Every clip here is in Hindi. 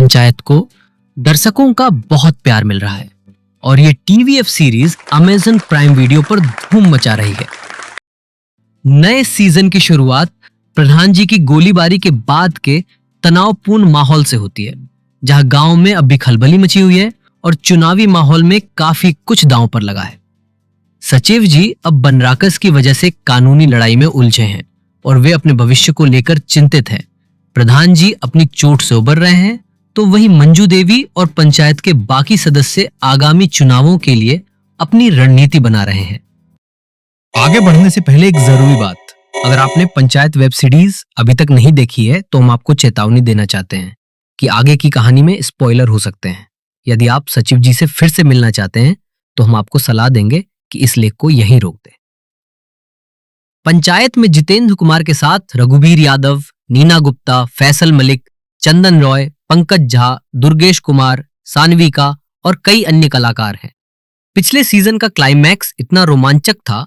पंचायत को दर्शकों का बहुत प्यार मिल रहा है और ये TVF series Amazon prime video पर धूम मचा रही है। नए सीजन की शुरुआत प्रधान जी की गोलीबारी के बाद के तनावपूर्ण माहौल से होती है, जहां गांव में अभी खलबली मची हुई है और चुनावी माहौल में काफी कुछ दांव पर लगा है। सचिव जी अब बनराकस की वजह से कानूनी लड़ाई में उलझे हैं और वे अपने भविष्य को लेकर चिंतित हैं। प्रधान जी अपनी चोट से उबर रहे हैं, तो वही मंजू देवी और पंचायत के बाकी सदस्य आगामी चुनावों के लिए अपनी रणनीति बना रहे हैं। आगे बढ़ने से पहले एक जरूरी बात, अगर आपने पंचायत वेब सीरीज अभी तक नहीं देखी है तो हम आपको चेतावनी देना चाहते हैं कि आगे की कहानी में स्पॉइलर हो सकते हैं। यदि आप सचिव जी से फिर से मिलना चाहते हैं तो हम आपको सलाह देंगे कि इस लेख को यहीं रोक दें। पंचायत में जितेंद्र कुमार के साथ रघुवीर यादव, नीना गुप्ता, फैसल मलिक, चंदन रॉय, पंकज झा, दुर्गेश कुमार, सानविका और कई अन्य कलाकार हैं। पिछले सीजन का क्लाइमैक्स इतना रोमांचक था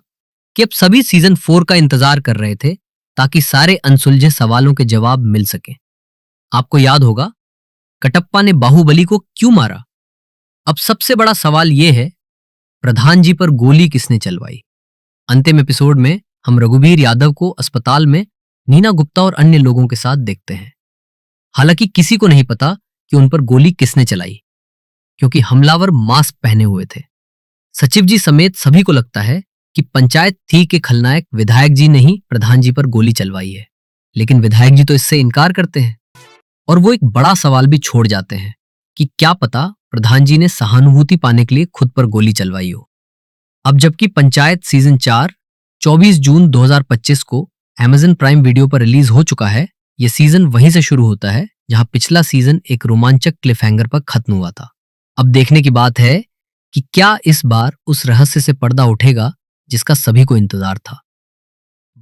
कि अब सभी सीजन 4 का इंतजार कर रहे थे ताकि सारे अनसुलझे सवालों के जवाब मिल सके। आपको याद होगा कटप्पा ने बाहुबली को क्यों मारा? अब सबसे बड़ा सवाल यह है, प्रधान जी पर गोली किसने चलवाई? अंतिम एपिसोड में हम रघुवीर यादव को अस्पताल में नीना गुप्ता और अन्य लोगों के साथ देखते हैं। हालांकि किसी को नहीं पता कि उन पर गोली किसने चलाई, क्योंकि हमलावर मास्क पहने हुए थे। सचिव जी समेत सभी को लगता है कि पंचायत थी के खलनायक विधायक जी ने ही प्रधान जी पर गोली चलवाई है, लेकिन विधायक जी तो इससे इनकार करते हैं और वो एक बड़ा सवाल भी छोड़ जाते हैं कि क्या पता प्रधान जी ने सहानुभूति पाने के लिए खुद पर गोली चलवाई हो। अब जबकि पंचायत सीजन 4 24 जून 2025 को अमेज़न प्राइम वीडियो पर रिलीज हो चुका है, यह सीजन वहीं से शुरू होता है जहां पिछला सीजन एक रोमांचक क्लिफहैंगर पर खत्म हुआ था। अब देखने की बात है कि क्या इस बार उस रहस्य से पर्दा उठेगा जिसका सभी को इंतजार था।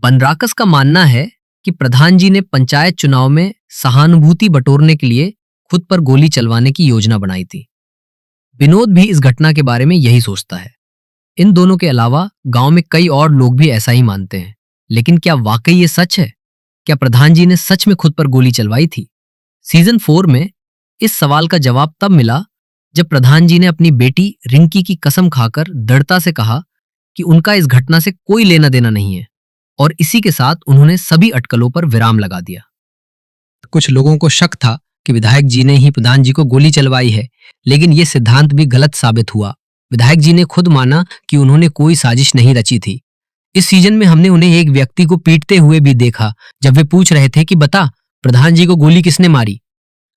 बनराकस का मानना है कि प्रधान जी ने पंचायत चुनाव में सहानुभूति बटोरने के लिए खुद पर गोली चलवाने की योजना बनाई थी। विनोद भी इस घटना के बारे में यही सोचता है। इन दोनों के अलावा गांव में कई और लोग भी ऐसा ही मानते हैं। लेकिन क्या वाकई ये सच है? क्या प्रधान जी ने सच में खुद पर गोली चलवाई थी? सीजन 4 में इस सवाल का जवाब तब मिला जब प्रधान जी ने अपनी बेटी रिंकी की कसम खाकर दृढ़ता से कहा कि उनका इस घटना से कोई लेना देना नहीं है, और इसी के साथ उन्होंने सभी अटकलों पर विराम लगा दिया। कुछ लोगों को शक था कि विधायक जी ने ही प्रधान जी को गोली चलवाई है, लेकिन यह सिद्धांत भी गलत साबित हुआ। विधायक जी ने खुद माना कि उन्होंने कोई साजिश नहीं रची थी। इस सीजन में हमने उन्हें एक व्यक्ति को पीटते हुए भी देखा जब वे पूछ रहे थे कि बता प्रधान जी को गोली किसने मारी।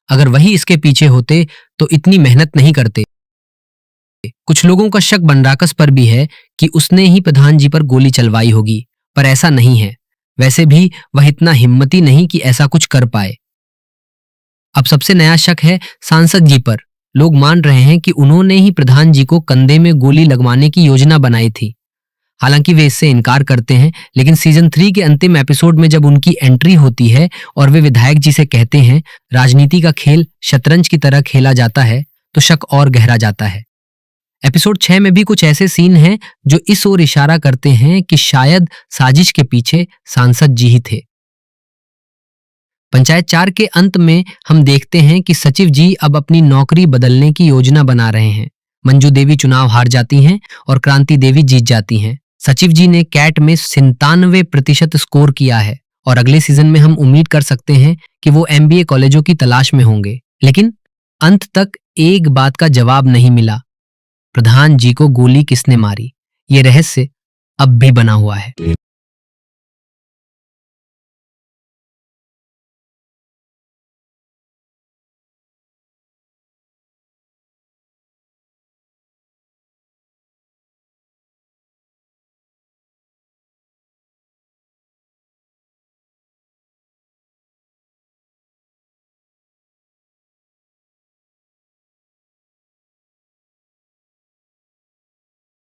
अगर वही इसके पीछे होते तो इतनी मेहनत नहीं करते। कुछ लोगों का शक बनराकस पर भी है कि उसने ही प्रधान जी पर गोली चलवाई होगी, पर ऐसा नहीं है। वैसे भी वह इतना हिम्मती नहीं कि ऐसा कुछ कर पाए। अब सबसे नया शक है सांसद जी पर। लोग मान रहे हैं कि उन्होंने ही प्रधान जी को कंधे में गोली लगवाने की योजना बनाई थी। हालांकि वे इससे इनकार करते हैं, लेकिन सीजन 3 के अंतिम एपिसोड में जब उनकी एंट्री होती है और वे विधायक जी से कहते हैं राजनीति का खेल शतरंज की तरह खेला जाता है, तो शक और गहरा जाता है। एपिसोड 6 में भी कुछ ऐसे सीन हैं जो इस ओर इशारा करते हैं कि शायद साजिश के पीछे सांसद जी ही थे। पंचायत 4 के अंत में हम देखते हैं कि सचिव जी अब अपनी नौकरी बदलने की योजना बना रहे हैं। मंजू देवी चुनाव हार जाती हैं और क्रांति देवी जीत जाती हैं। सचिव जी ने कैट में 97% स्कोर किया है और अगले सीजन में हम उम्मीद कर सकते हैं कि वो MBA कॉलेजों की तलाश में होंगे। लेकिन अंत तक एक बात का जवाब नहीं मिला, प्रधान जी को गोली किसने मारी? ये रहस्य अब भी बना हुआ है।